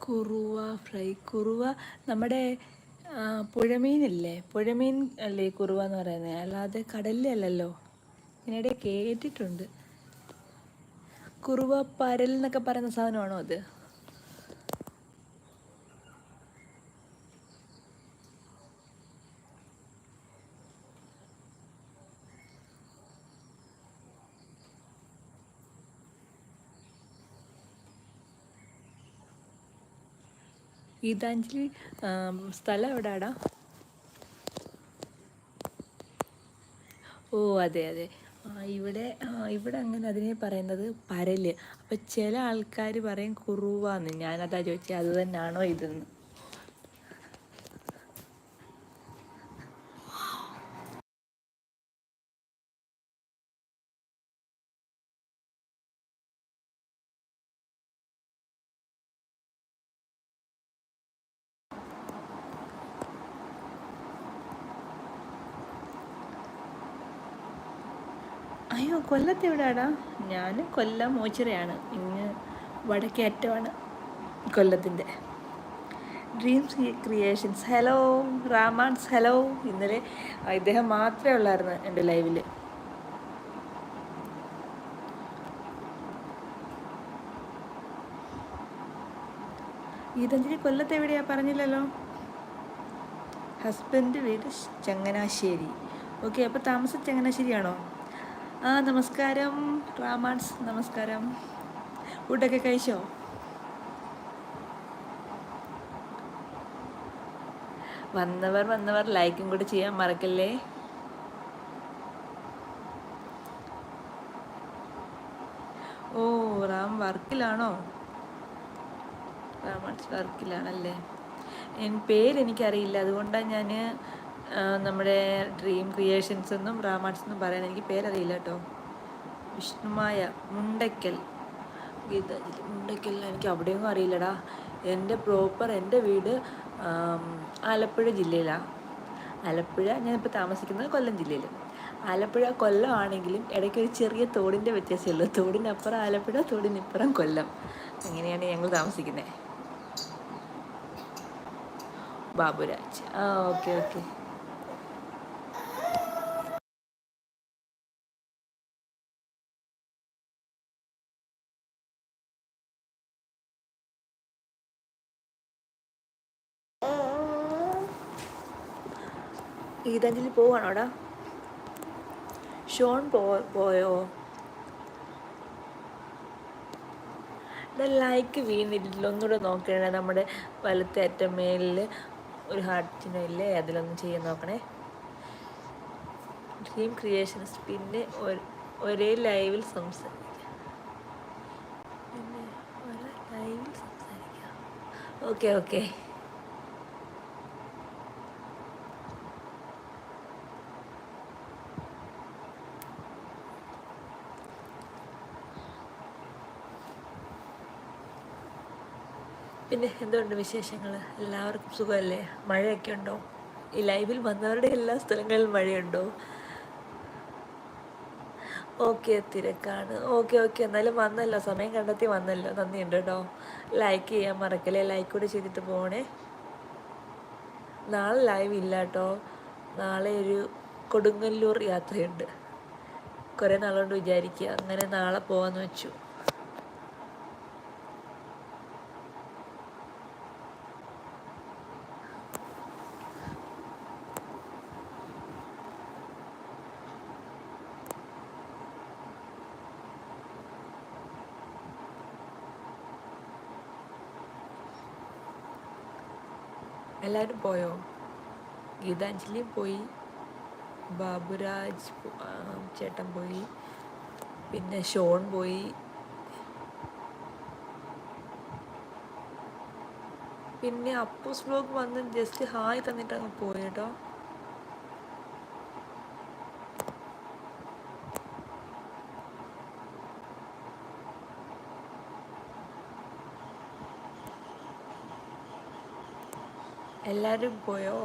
Kuruva fry. Kuruva നമ്മുടെ പുഴമീനില്ലേ, പുഴമീൻ അല്ലേ കുറുവ എന്ന് പറയുന്നത്, അല്ലാതെ കടലിലല്ലല്ലോ. ഇതിനിടെ കേട്ടിട്ടുണ്ട്. കുറുവ പരൽ എന്നൊക്കെ പറയുന്ന സാധനമാണോ അത്? ഗീതാഞ്ജലി സ്ഥലം എവിടെയാടാ? ഓ അതെ അതെ. ഇവിടെ ഇവിടെ അങ്ങനെ അതിനെ പറയുന്നത് പരല്. അപ്പം ചില ആൾക്കാർ പറയും കുറുവാന്ന്. ഞാനതാ ചോദിച്ചത് അത് തന്നെയാണോ ഇതെന്ന്. അയ്യോ, കൊല്ലത്ത് എവിടെയാടാ? ഞാൻ കൊല്ലം മോച്ചിറയാണ്. ഇങ്ങ് വടക്കേ അറ്റമാണ് കൊല്ലത്തിൻ്റെ. Dreams creations, hello. റാമാൻസ്, ഹലോ. ഇന്നലെ ഇദ്ദേഹം മാത്രമേ ഉള്ളായിരുന്നു എൻ്റെ ലൈവിൽ. ഗീതാഞ്ജലി കൊല്ലത്ത് എവിടെയാ പറഞ്ഞില്ലല്ലോ? ഹസ്ബൻഡ് വീട് ചങ്ങനാശ്ശേരി. ഓക്കെ, അപ്പോൾ താമസം ചങ്ങനാശ്ശേരിയാണോ? നമസ്കാരം റാമാൻസ്, നമസ്കാരം. ഫുഡൊക്കെ കഴിച്ചോ? വന്നവർ ലൈക്കും കൂടി ചെയ്യാൻ മറക്കല്ലേ. ഓ, റാം വർക്കിലാണോ? റാമാൻസ് വർക്കിലാണല്ലേ. പേരെനിക്കറിയില്ല, അതുകൊണ്ടാണ് ഞാൻ നമ്മുടെ ഡ്രീം ക്രിയേഷൻസ് എന്നും റാമാൻസ് എന്നും പറയാൻ. എനിക്ക് പേരറിയില്ല കേട്ടോ. വിഷ്ണുമായ മുണ്ടയ്ക്കൽ. ഗീതാഞ്ജലി മുണ്ടയ്ക്കൽ, എനിക്ക് അവിടെയൊന്നും അറിയില്ലടാ. എൻ്റെ വീട് ആലപ്പുഴ ജില്ലയിലാണ്. ആലപ്പുഴ, ഞാനിപ്പോൾ താമസിക്കുന്നത് കൊല്ലം ജില്ലയിൽ. ആലപ്പുഴ കൊല്ലം ആണെങ്കിലും ഇടയ്ക്കൊരു ചെറിയ തോടിൻ്റെ വ്യത്യാസമേ ഉള്ളൂ. തോടിനപ്പുറം ആലപ്പുഴ, തോടിനിപ്പുറം കൊല്ലം. അങ്ങനെയാണ് ഞങ്ങൾ താമസിക്കുന്നത്. Baburaj, okay okay. ഗീതാഞ്ജലി പോവാണോടാ? ഷോൺ പോയോ? ലൈക്ക് വീണിട്ടില്ല, ഒന്നുകൂടെ നോക്കണേ. നമ്മുടെ വലത്തെ അറ്റം മേലിൽ ഒരു ഹാർട്ട് ചിഹ്നമില്ലേ, അതിലൊന്നും ചെയ്യാൻ നോക്കണേ. Dream creations. പിന്നെ ഒരേ ലൈവിൽ സംസാരിക്കാം. Okay okay. പിന്നെ എന്തുകൊണ്ട് വിശേഷങ്ങൾ? എല്ലാവർക്കും സുഖമല്ലേ? മഴയൊക്കെ ഉണ്ടോ? ഈ ലൈവിൽ വന്നവരുടെ എല്ലാ സ്ഥലങ്ങളിലും മഴയുണ്ടോ? ഓക്കെ, തിരക്കാണ്. ഓക്കെ ഓക്കെ, എന്നാലും വന്നല്ലോ, സമയം കണ്ടെത്തി വന്നല്ലോ, നന്ദിയുണ്ട് കേട്ടോ. ലൈക്ക് ചെയ്യാൻ മറക്കല്ലേ, ലൈക്ക് കൂടി ചെയ്തിട്ട് പോകണേ. നാളെ ലൈവ് ഇല്ല കേട്ടോ. നാളെ ഒരു കൊടുങ്ങല്ലൂർ യാത്രയുണ്ട്. കുറേ നാളുകൊണ്ട് വിചാരിക്കുക, അങ്ങനെ നാളെ പോകാമെന്ന് വെച്ചു. എല്ലാവരും പോയോ? ഗീതാഞ്ജലി പോയി, ബാബുരാജ് ചേട്ടൻ പോയി, പിന്നെ ഷോൺ പോയി, പിന്നെ അപ്പൂസ് വ്ലോഗ് വന്ന് ജസ്റ്റ് ഹായ് തന്നിട്ട് അങ്ങ് പോയി കേട്ടോ. എല്ലാവരും പോയോ?